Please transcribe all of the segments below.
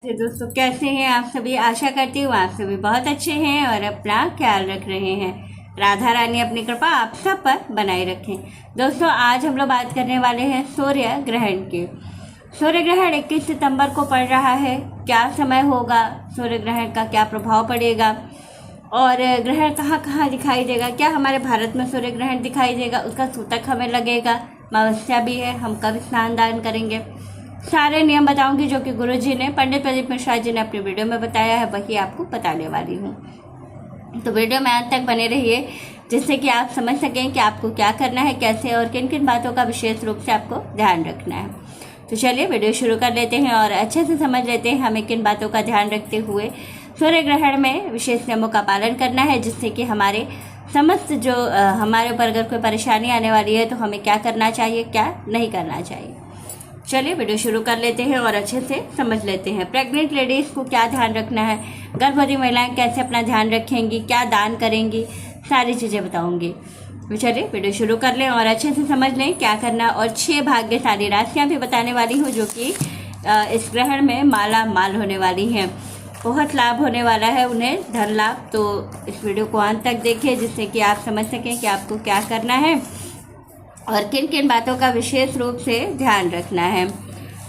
तो दोस्तों कैसे हैं आप सभी। आशा करती हूँ आप सभी बहुत अच्छे हैं और अपना ख्याल रख रहे हैं। राधा रानी अपनी कृपा आप सब पर बनाए रखें। दोस्तों आज हम लोग बात करने वाले हैं सूर्य ग्रहण की। सूर्य ग्रहण 21 सितंबर को पड़ रहा है। क्या समय होगा, सूर्य ग्रहण का क्या प्रभाव पड़ेगा और ग्रहण कहाँ कहाँ दिखाई देगा, क्या हमारे भारत में सूर्य ग्रहण दिखाई देगा, उसका सूतक हमें लगेगा, अमावस्या भी है, हम कब स्नान दान करेंगे, सारे नियम बताऊंगी जो कि गुरुजी ने, पंडित प्रदीप मिश्रा जी ने अपनी वीडियो में बताया है, वही आपको बताने वाली हूँ। तो वीडियो में अंत तक बने रहिए जिससे कि आप समझ सकें कि आपको क्या करना है, कैसे और किन किन बातों का विशेष रूप से आपको ध्यान रखना है। तो चलिए वीडियो शुरू कर लेते हैं और अच्छे से समझ लेते हैं हमें किन बातों का ध्यान रखते हुए सूर्य ग्रहण में विशेष नियमों का पालन करना है, जिससे कि हमारे समस्त जो हमारे ऊपर अगर कोई परेशानी आने वाली है तो हमें क्या करना चाहिए, क्या नहीं करना चाहिए। चलिए वीडियो शुरू कर लेते हैं और अच्छे से समझ लेते हैं। प्रेग्नेंट लेडीज़ को क्या ध्यान रखना है, गर्भवती महिलाएं कैसे अपना ध्यान रखेंगी, क्या दान करेंगी, सारी चीज़ें बताऊंगी। तो चलिए वीडियो शुरू कर लें और अच्छे से समझ लें क्या करना। और 6 भाग्यशाली राशियाँ भी बताने वाली हूँ जो कि इस ग्रहण में माला माल होने वाली हैं। बहुत लाभ होने वाला है उन्हें, धन लाभ। तो इस वीडियो को अंत तक देखिए जिससे कि आप समझ सकें कि आपको क्या करना है और किन किन बातों का विशेष रूप से ध्यान रखना है।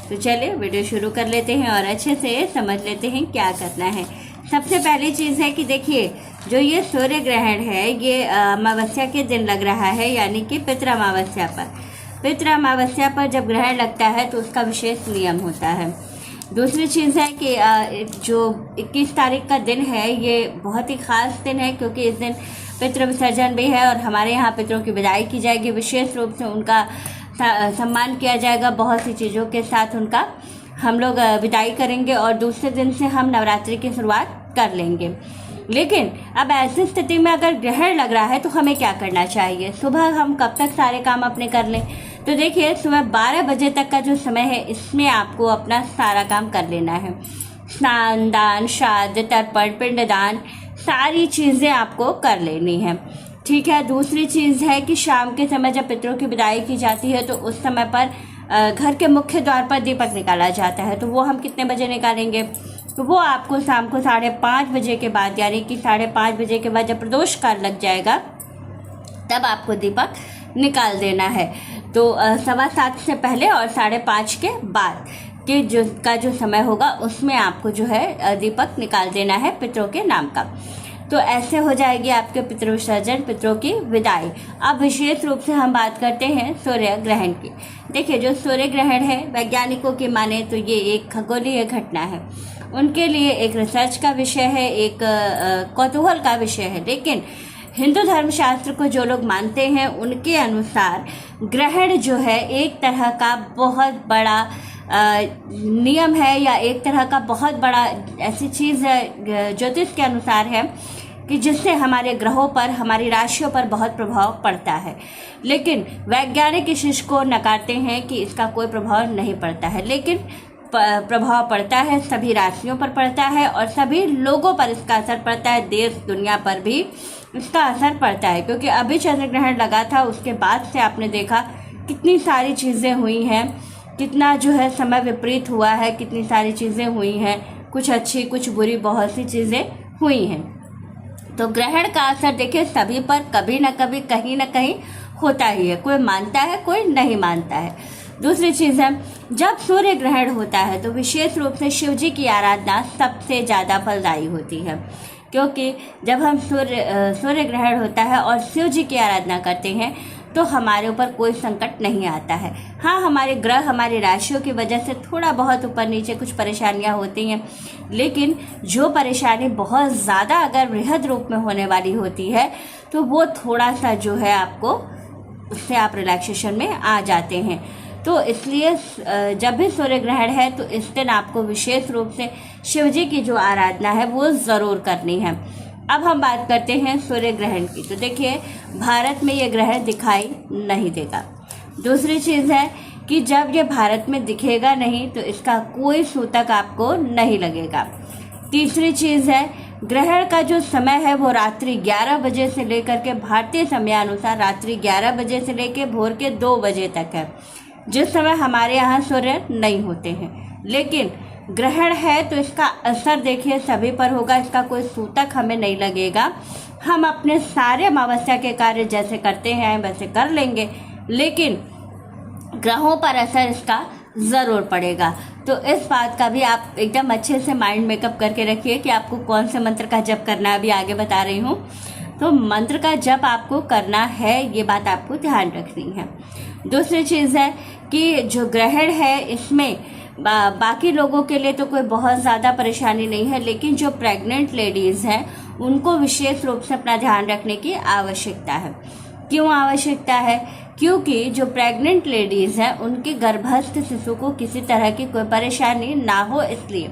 तो चलिए वीडियो शुरू कर लेते हैं और अच्छे से समझ लेते हैं क्या करना है। सबसे पहली चीज़ है कि देखिए जो ये सूर्य ग्रहण है ये अमावस्या के दिन लग रहा है, यानी कि पितृ अमावस्या पर। पितृ अमावस्या पर जब ग्रहण लगता है तो उसका विशेष नियम होता है। दूसरी चीज़ है कि जो 21 तारीख का दिन है ये बहुत ही ख़ास दिन है, क्योंकि इस दिन पितृ विसर्जन भी है और हमारे यहाँ पितरों की विदाई की जाएगी। विशेष रूप से उनका सम्मान किया जाएगा, बहुत सी चीज़ों के साथ उनका हम लोग विदाई करेंगे और दूसरे दिन से हम नवरात्रि की शुरुआत कर लेंगे। लेकिन अब ऐसी स्थिति में अगर ग्रहण लग रहा है तो हमें क्या करना चाहिए, सुबह हम कब तक सारे काम अपने कर लें। तो देखिए सुबह 12 बजे तक का जो समय है इसमें आपको अपना सारा काम कर लेना है। स्नान दान, श्राद्ध, तर्पण, पिंडदान, सारी चीज़ें आपको कर लेनी है, ठीक है। दूसरी चीज़ है कि शाम के समय जब पितरों की विदाई की जाती है तो उस समय पर घर के मुख्य द्वार पर दीपक निकाला जाता है। तो वो हम कितने बजे निकालेंगे, तो वो आपको शाम को 5:30 बजे के बाद, यानी कि 5:30 बजे के बाद जब प्रदोष काल लग जाएगा तब आपको दीपक निकाल देना है। तो 7:15 से पहले और 5:30 के बाद के जो समय होगा उसमें आपको जो है दीपक निकाल देना है पितरों के नाम का। तो ऐसे हो जाएगी आपके पितृ विसर्जन, पितरों की विदाई। अब विशेष रूप से हम बात करते हैं सूर्य ग्रहण की। देखिए जो सूर्य ग्रहण है वैज्ञानिकों की माने तो ये एक खगोलीय घटना है, उनके लिए एक रिसर्च का विषय है, एक कौतूहल का विषय है। लेकिन हिंदू धर्मशास्त्र को जो लोग मानते हैं उनके अनुसार ग्रहण जो है एक तरह का बहुत बड़ा नियम है या एक तरह का बहुत बड़ा ऐसी चीज़ है ज्योतिष के अनुसार है कि जिससे हमारे ग्रहों पर, हमारी राशियों पर बहुत प्रभाव पड़ता है। लेकिन वैज्ञानिक इस चीज़ को नकारते हैं कि इसका कोई प्रभाव नहीं पड़ता है, लेकिन प्रभाव पड़ता है, सभी राशियों पर पड़ता है और सभी लोगों पर इसका असर पड़ता है, देश दुनिया पर भी इसका असर पड़ता है। क्योंकि अभी चंद्र ग्रहण लगा था, उसके बाद से आपने देखा कितनी सारी चीज़ें हुई हैं, कितना जो है समय विपरीत हुआ है, कितनी सारी चीज़ें हुई हैं, कुछ अच्छी कुछ बुरी, बहुत सी चीज़ें हुई हैं। तो ग्रहण का असर देखिए सभी पर कभी ना कभी, कहीं ना कहीं होता ही है, कोई मानता है कोई नहीं मानता है। दूसरी चीज़ है जब सूर्य ग्रहण होता है तो विशेष रूप से शिव जी की आराधना सबसे ज़्यादा फलदायी होती है, क्योंकि जब हम सूर्य ग्रहण होता है और शिव जी की आराधना करते हैं तो हमारे ऊपर कोई संकट नहीं आता है। हाँ, हमारे ग्रह, हमारी राशियों की वजह से थोड़ा बहुत ऊपर नीचे कुछ परेशानियाँ होती हैं, लेकिन जो परेशानी बहुत ज़्यादा अगर बृहद रूप में होने वाली होती है तो वो थोड़ा सा जो है आपको, उससे आप रिलैक्सेशन में आ जाते हैं। तो इसलिए जब भी सूर्य ग्रहण है तो इस दिन आपको विशेष रूप से शिव जी की जो आराधना है वो ज़रूर करनी है। अब हम बात करते हैं सूर्य ग्रहण की। तो देखिए भारत में ये ग्रहण दिखाई नहीं देगा। दूसरी चीज़ है कि जब ये भारत में दिखेगा नहीं तो इसका कोई सूतक आपको नहीं लगेगा। तीसरी चीज़ है ग्रहण का जो समय है वो रात्रि 11 बजे से लेकर के, भारतीय समयानुसार रात्रि 11 बजे से लेकर भोर के 2 बजे तक है, जिस समय हमारे यहाँ सूर्य नहीं होते हैं। लेकिन ग्रहण है तो इसका असर देखिए सभी पर होगा, इसका कोई सूतक हमें नहीं लगेगा। हम अपने सारे अमावस्या के कार्य जैसे करते हैं वैसे कर लेंगे, लेकिन ग्रहों पर असर इसका ज़रूर पड़ेगा। तो इस बात का भी आप एकदम अच्छे से माइंड मेकअप करके रखिए कि आपको कौन से मंत्र का जप करना है, अभी आगे बता रही हूँ। तो मंत्र का जप आपको करना है, ये बात आपको ध्यान रखनी है। दूसरी चीज़ है कि जो ग्रहण है इसमें बाकी लोगों के लिए तो कोई बहुत ज़्यादा परेशानी नहीं है, लेकिन जो प्रेग्नेंट लेडीज़ हैं उनको विशेष रूप से अपना ध्यान रखने की आवश्यकता है। क्यों आवश्यकता है? क्योंकि जो प्रेग्नेंट लेडीज़ हैं उनके गर्भस्थ शिशु को किसी तरह की कोई परेशानी ना हो, इसलिए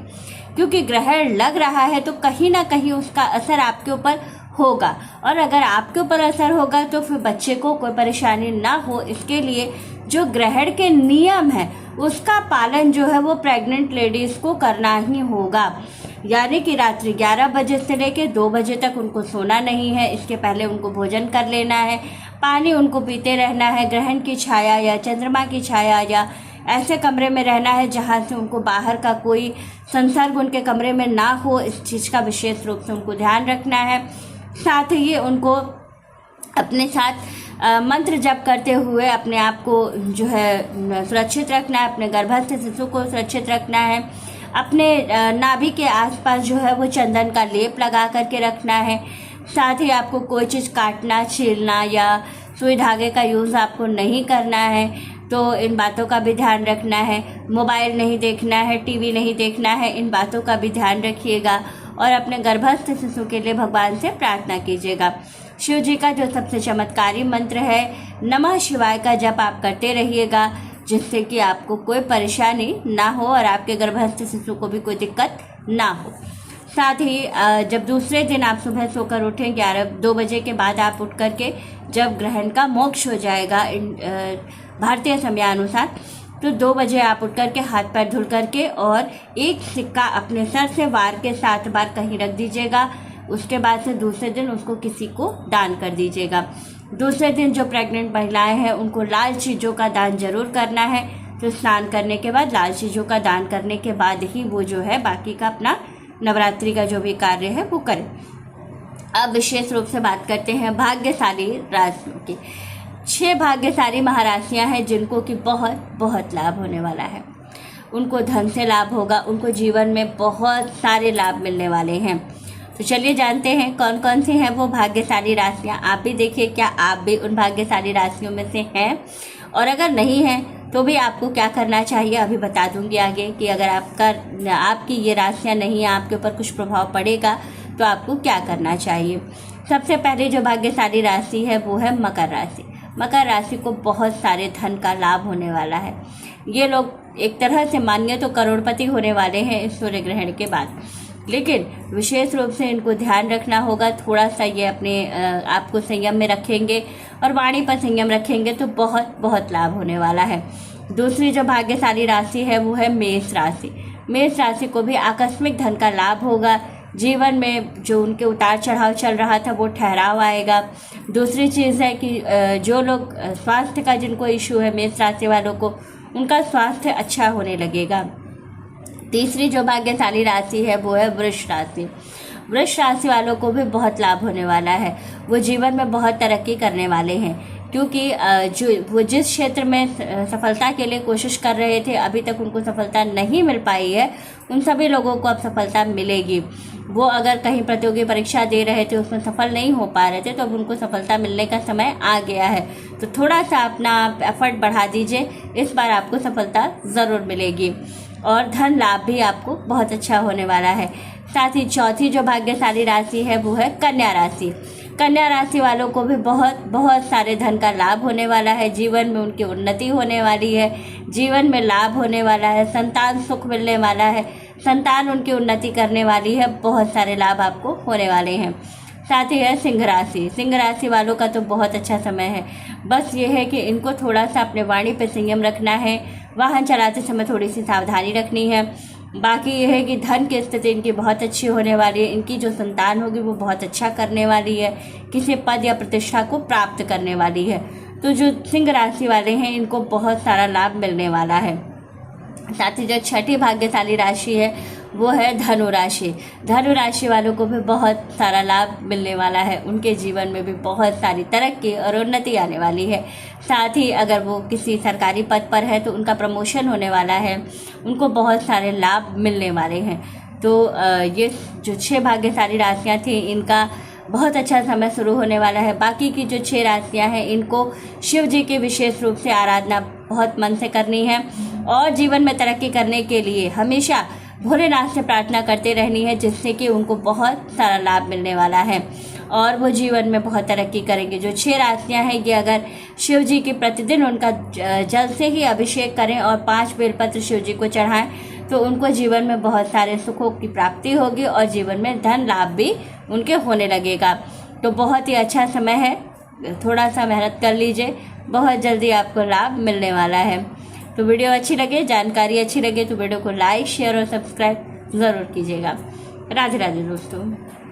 क्योंकि ग्रहण लग रहा है तो कहीं ना कहीं उसका असर आपके ऊपर होगा, और अगर आपके ऊपर असर होगा तो फिर बच्चे को कोई परेशानी ना हो, इसके लिए जो ग्रहण के नियम है उसका पालन जो है वो प्रेग्नेंट लेडीज़ को करना ही होगा। यानी कि रात्रि 11 बजे से लेकर 2 बजे तक उनको सोना नहीं है, इसके पहले उनको भोजन कर लेना है, पानी उनको पीते रहना है, ग्रहण की छाया या चंद्रमा की छाया या ऐसे कमरे में रहना है जहाँ से उनको बाहर का कोई संसर्ग उनके कमरे में ना हो, इस चीज़ का विशेष रूप से उनको ध्यान रखना है। साथ ही उनको अपने साथ मंत्र जप करते हुए अपने आप को जो है सुरक्षित रखना है, अपने गर्भस्थ शिशु को सुरक्षित रखना है, अपने नाभि के आसपास जो है वो चंदन का लेप लगा करके रखना है। साथ ही आपको कोई चीज़ काटना, छीलना या सुई धागे का यूज़ आपको नहीं करना है, तो इन बातों का भी ध्यान रखना है। मोबाइल नहीं देखना है, टीवी नहीं देखना है, इन बातों का भी ध्यान रखिएगा और अपने गर्भस्थ शिशु के लिए भगवान से प्रार्थना कीजिएगा। शिव जी का जो सबसे चमत्कारी मंत्र है नमः शिवाय का जप आप करते रहिएगा, जिससे कि आपको कोई परेशानी ना हो और आपके गर्भस्थ शिशु को भी कोई दिक्कत ना हो। साथ ही जब दूसरे दिन आप सुबह सोकर उठें 2 बजे के बाद आप उठ करके जब ग्रहण का मोक्ष हो जाएगा भारतीय समयानुसार, तो 2 बजे आप उठ करके हाथ पैर धुल करके और एक सिक्का अपने सर से वार के 7 बार कहीं रख दीजिएगा। उसके बाद से दूसरे दिन उसको किसी को दान कर दीजिएगा। दूसरे दिन जो प्रेग्नेंट महिलाएं हैं उनको लाल चीज़ों का दान जरूर करना है, तो स्नान करने के बाद लाल चीज़ों का दान करने के बाद ही वो जो है बाकी का अपना नवरात्रि का जो भी कार्य है वो करें। अब विशेष रूप से बात करते हैं भाग्यशाली राशियों की। 6 भाग्यशाली महाराशियां हैं जिनको कि बहुत बहुत लाभ होने वाला है। उनको धन से लाभ होगा, उनको जीवन में बहुत सारे लाभ मिलने वाले हैं। तो चलिए जानते हैं कौन कौन सी हैं वो भाग्यशाली राशियां। आप भी देखिए क्या आप भी उन भाग्यशाली राशियों में से हैं, और अगर नहीं हैं तो भी आपको क्या करना चाहिए अभी बता दूंगी आगे कि अगर आपकी ये राशियां नहीं हैं, आपके ऊपर कुछ प्रभाव पड़ेगा तो आपको क्या करना चाहिए। सबसे पहले जो भाग्यशाली राशि है वो है मकर राशि। मकर राशि को बहुत सारे धन का लाभ होने वाला है। ये लोग एक तरह से मानिए तो करोड़पति होने वाले हैं इस सूर्य ग्रहण के बाद, लेकिन विशेष रूप से इनको ध्यान रखना होगा। थोड़ा सा ये अपने आपको संयम में रखेंगे और वाणी पर संयम रखेंगे तो बहुत बहुत लाभ होने वाला है। दूसरी जो भाग्यशाली राशि है वो है मेष राशि। मेष राशि को भी आकस्मिक धन का लाभ होगा। जीवन में जो उनके उतार चढ़ाव चल रहा था वो ठहराव आएगा। दूसरी चीज़ है कि जो लोग स्वास्थ्य का जिनको इशू है मेष राशि वालों को, उनका स्वास्थ्य अच्छा होने लगेगा। तीसरी जो भाग्यशाली राशि है वो है वृष राशि। वृष राशि वालों को भी बहुत लाभ होने वाला है। वो जीवन में बहुत तरक्की करने वाले हैं, क्योंकि वो जिस क्षेत्र में सफलता के लिए कोशिश कर रहे थे अभी तक उनको सफलता नहीं मिल पाई है, उन सभी लोगों को अब सफलता मिलेगी। वो अगर कहीं प्रतियोगी परीक्षा दे रहे थे उसमें सफल नहीं हो पा रहे थे, तो अब उनको सफलता मिलने का समय आ गया है। तो थोड़ा सा अपना एफर्ट बढ़ा दीजिए, इस बार आपको सफलता ज़रूर मिलेगी और धन लाभ भी आपको बहुत अच्छा होने वाला है। साथ ही चौथी जो भाग्यशाली राशि है वो है कन्या राशि। कन्या राशि वालों को भी बहुत बहुत सारे धन का लाभ होने वाला है। जीवन में उनकी उन्नति होने वाली है, जीवन में लाभ होने वाला है, संतान सुख मिलने वाला है, संतान उनकी उन्नति करने वाली है, बहुत सारे लाभ आपको होने वाले हैं। साथ ही है सिंह राशि। सिंह राशि वालों का तो बहुत अच्छा समय है। बस ये है कि इनको थोड़ा सा अपने वाणी पर संयम रखना है, वाहन चलाते समय थोड़ी सी सावधानी रखनी है। बाकी ये है कि धन की स्थिति इनकी बहुत अच्छी होने वाली है। इनकी जो संतान होगी वो बहुत अच्छा करने वाली है, किसी पद या प्रतिष्ठा को प्राप्त करने वाली है। तो जो सिंह राशि वाले हैं इनको बहुत सारा लाभ मिलने वाला है। साथ ही जो छठी भाग्यशाली राशि है वो है धनु राशि। धनु राशि वालों को भी बहुत सारा लाभ मिलने वाला है, उनके जीवन में भी बहुत सारी तरक्की और उन्नति आने वाली है। साथ ही अगर वो किसी सरकारी पद पर है तो उनका प्रमोशन होने वाला है, उनको बहुत सारे लाभ मिलने वाले हैं। तो ये जो 6 भाग्यशाली राशियाँ थी इनका बहुत अच्छा समय शुरू होने वाला है। बाकी की जो 6 राशियाँ हैं इनको शिव जी की विशेष रूप से आराधना बहुत मन से करनी है और जीवन में तरक्की करने के लिए हमेशा भोलेनाथ से प्रार्थना करते रहनी है, जिससे कि उनको बहुत सारा लाभ मिलने वाला है और वो जीवन में बहुत तरक्की करेंगे। जो 6 राशियाँ हैं ये अगर शिव जी की प्रतिदिन उनका जल से ही अभिषेक करें और 5 बेलपत्र शिव जी को चढ़ाएं तो उनको जीवन में बहुत सारे सुखों की प्राप्ति होगी और जीवन में धन लाभ भी उनके होने लगेगा। तो बहुत ही अच्छा समय है, थोड़ा सा मेहनत कर लीजिए, बहुत जल्दी आपको लाभ मिलने वाला है। तो वीडियो अच्छी लगे, जानकारी अच्छी लगे तो वीडियो को लाइक, शेयर और सब्सक्राइब ज़रूर कीजिएगा। राधे राधे दोस्तों।